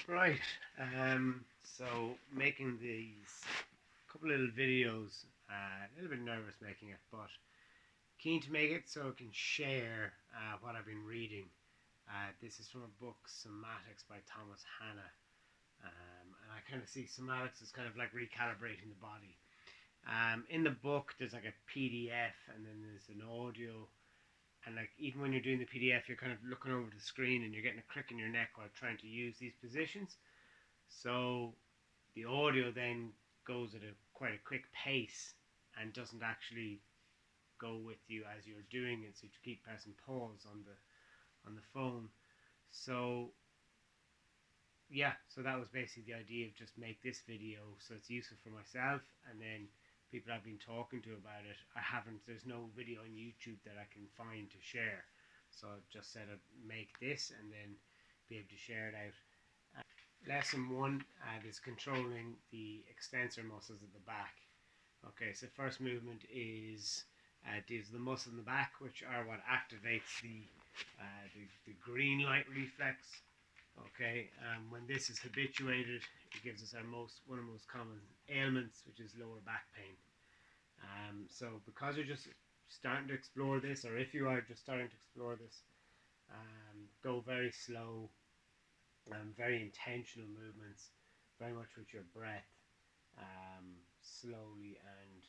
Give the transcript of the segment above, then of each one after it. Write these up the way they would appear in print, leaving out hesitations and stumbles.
Right. So making these couple little videos, a little bit nervous making it, but keen to make it so I can share what I've been reading. This is from a book, Somatics by Hanna. And I kind of see somatics as kind of like recalibrating the body. In the book, there's like a PDF and then there's an audio. And like even when you're doing the PDF, you're kind of looking over the screen and you're getting a crick in your neck while trying to use these positions. So the audio then goes at quite a quick pace and doesn't actually go with you as you're doing it. So you keep pressing pause on the phone. So yeah, so that was basically the idea of just make this video so it's useful for myself, and then people I've been talking to about it, there's no video on YouTube that I can find to share, so I've just said I'd make this and then be able to share it out. Lesson 1 is controlling the extensor muscles at the back. Okay, so first movement is deals the muscle in the back, which are what activates the green light reflex. Okay, when this is habituated, it gives us one of the most common ailments, which is lower back pain. So because you're just starting to explore this, or if you are just starting to explore this, go very slow, very intentional movements, very much with your breath, slowly, and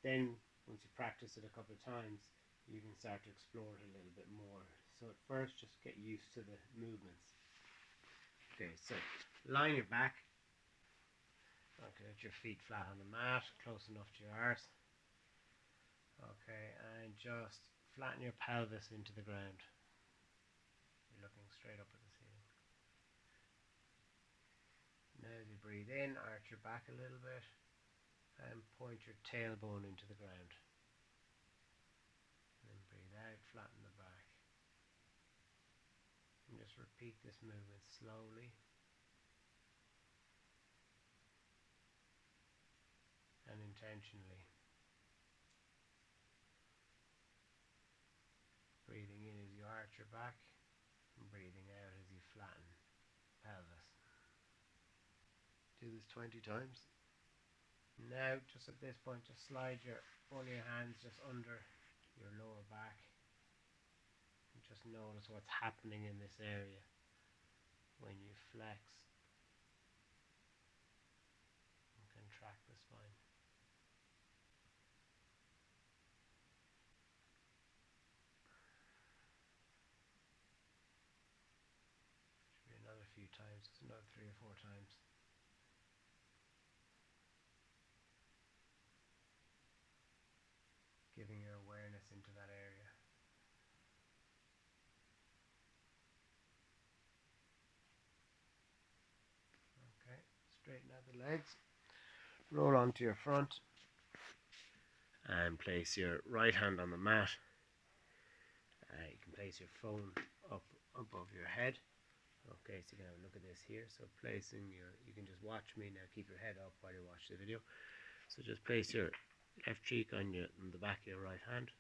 then once you practice it a couple of times, you can start to explore it a little bit more. So at first, just get used to the movements. Okay, so line your back. Okay, let your feet flat on the mat, close enough to your arse. Okay, and just flatten your pelvis into the ground. You're looking straight up at the ceiling. Now as you breathe in, arch your back a little bit and point your tailbone into the ground. And then breathe out, flatten the back. And just repeat this movement slowly and intentionally. Breathing in as you arch your back, and breathing out as you flatten pelvis. Do this 20 times. Now, just at this point, just slide one of your hands just under your lower back and just notice what's happening in this area when you flex and contract the spine. Should be another few times, just another 3 or 4 times. Giving your awareness into that area. Okay, straighten out the legs. Roll onto your front and place your right hand on the mat. You can place your phone up above your head. Okay, so you can have a look at this here. So you can just watch me now, keep your head up while you watch the video. So just place your left cheek on the back of your right hand,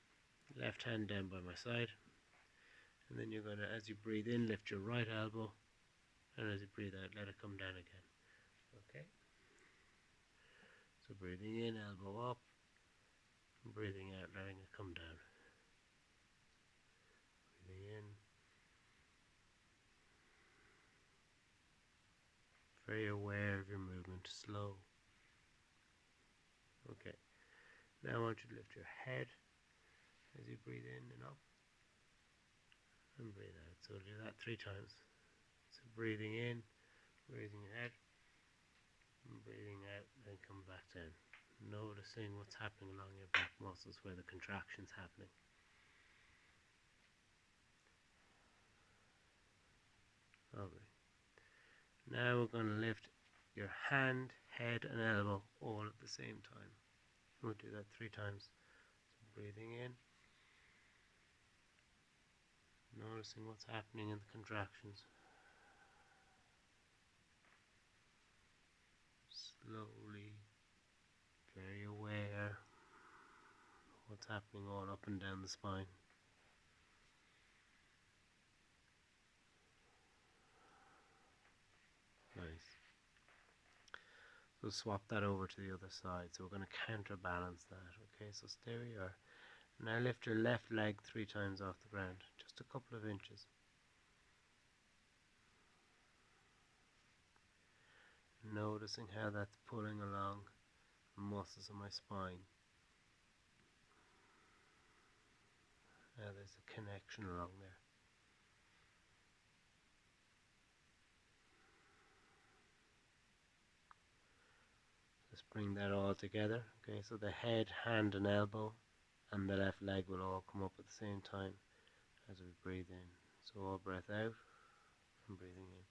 left hand down by my side, and then you're going to, as you breathe in, lift your right elbow, and as you breathe out, let it come down again. Okay, so breathing in, elbow up, and breathing out, letting it come down. Breathing in, very aware of your movement, slow. Okay, now I want you to lift your head as you breathe in and up, and breathe out. So do that 3 times. So breathing in, raising your head, and breathing out, then come back down. Noticing what's happening along your back muscles, where the contraction's happening. Okay. Now we're going to lift your hand, head and elbow all at the same time. We'll do that 3 times. So breathing in, noticing what's happening in the contractions. Slowly, very aware of what's happening all up and down the spine. So swap that over to the other side. So we're going to counterbalance that. Okay, so stay where you are. Now lift your left leg 3 times off the ground, just a couple of inches. Noticing how that's pulling along the muscles of my spine. Now there's a connection along there. Just bring that all together. Okay, so the head, hand and elbow and the left leg will all come up at the same time as we breathe in. So all breath out and breathing in.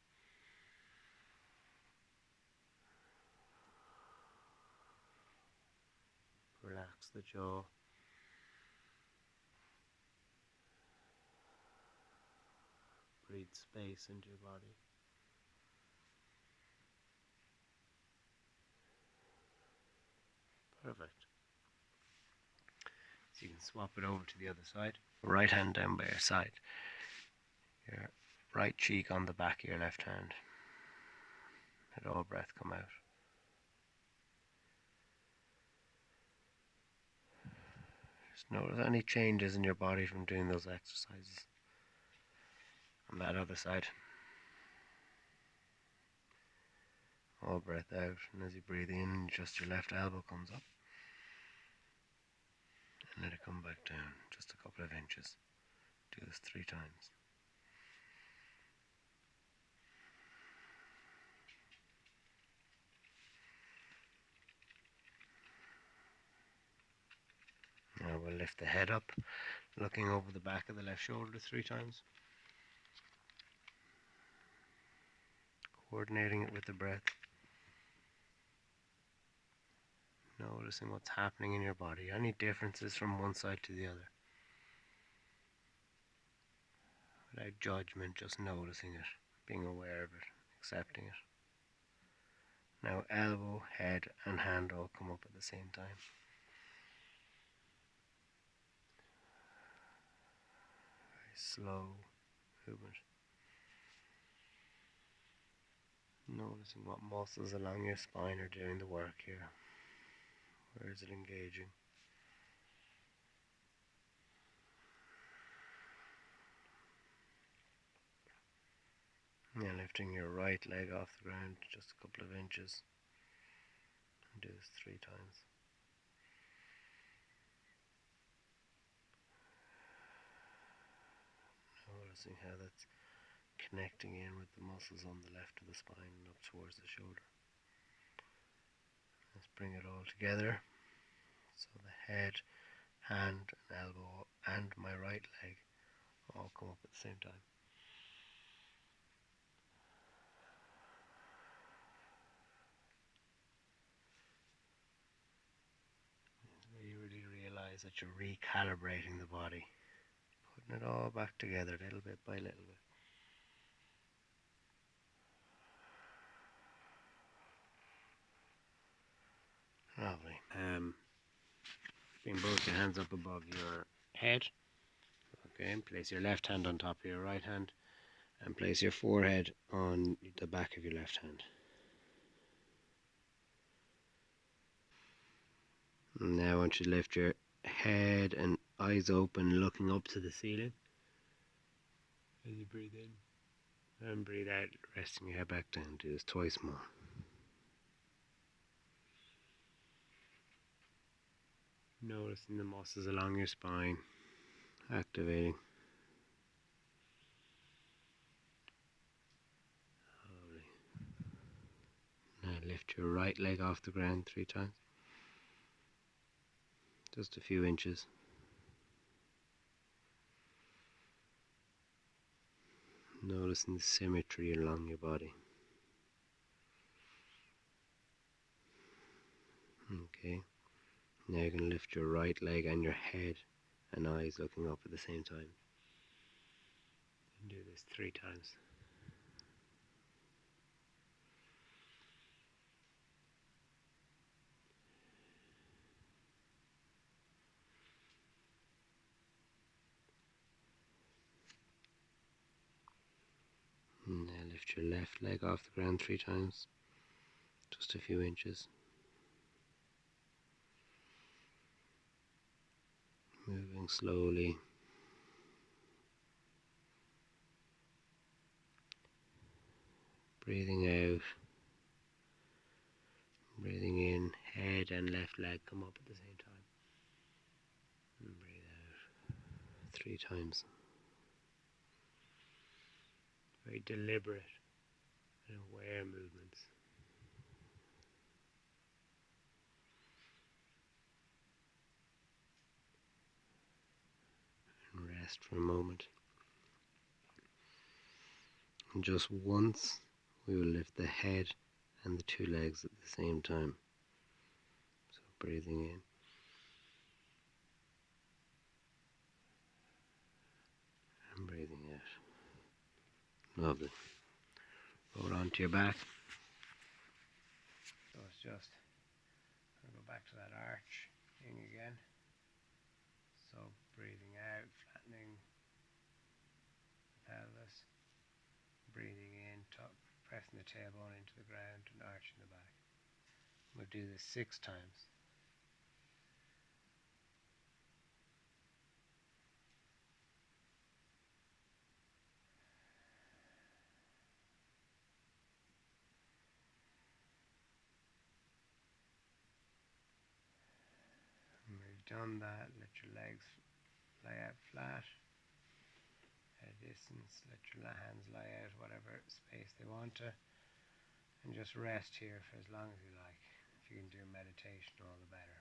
Relax the jaw. Breathe space into your body. Perfect. So you can swap it over to the other side. Right hand down by your side. Your right cheek on the back of your left hand. Let all breath come out. Just notice any changes in your body from doing those exercises. On that other side. All breath out, and as you breathe in, just your left elbow comes up. And let it come back down, just a couple of inches. Do this 3 times. Now we'll lift the head up, looking over the back of the left shoulder 3 times. Coordinating it with the breath. Noticing what's happening in your body. Any differences from one side to the other. Without judgment, just noticing it, being aware of it, accepting it. Now elbow, head and hand all come up at the same time. Very slow movement. Noticing what muscles along your spine are doing the work here. Where is it engaging? Now lifting your right leg off the ground just a couple of inches. And do this 3 times. Noticing how that's connecting in with the muscles on the left of the spine and up towards the shoulder. Let's bring it all together. So the head, hand and elbow and my right leg all come up at the same time. You really realize that you're recalibrating the body, putting it all back together little bit by little bit. Lovely. Bring both your hands up above your head. Okay, place your left hand on top of your right hand and place your forehead on the back of your left hand. And now I want you to lift your head and eyes open, looking up to the ceiling. As you breathe in and breathe out, resting your head back down. Do this twice more. Noticing the muscles along your spine activating. Lovely. Now lift your right leg off the ground 3 times. Just a few inches. Noticing the symmetry along your body. Okay. Now you can lift your right leg and your head and eyes looking up at the same time. And do this 3 times. And now lift your left leg off the ground 3 times. just a few inches. Moving slowly. Breathing out. Breathing in, head and left leg come up at the same time. And breathe out 3 times. Very deliberate and aware movements. And rest for a moment. And just once we will lift the head and the 2 legs at the same time. So breathing in. And breathing out. Lovely. Roll onto your back. So it's just, I'll go back to that arch thing again. So breathing out, flattening the pelvis. Breathing in, pressing the tailbone into the ground and arching the back. We'll do this 6 times. When we've done that, let your legs lay out flat at a distance. Let your hands lie out whatever space they want to, and just rest here for as long as you like. If you can do meditation, all the better.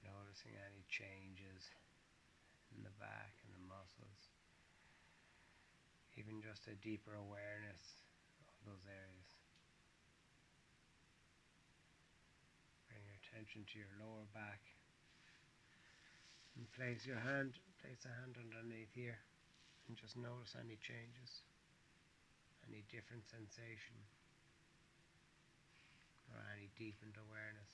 Noticing any changes in the back and the muscles, even just a deeper awareness of those areas. Bring your attention to your lower back and place a hand underneath here and just notice any changes, any different sensation, or any deepened awareness.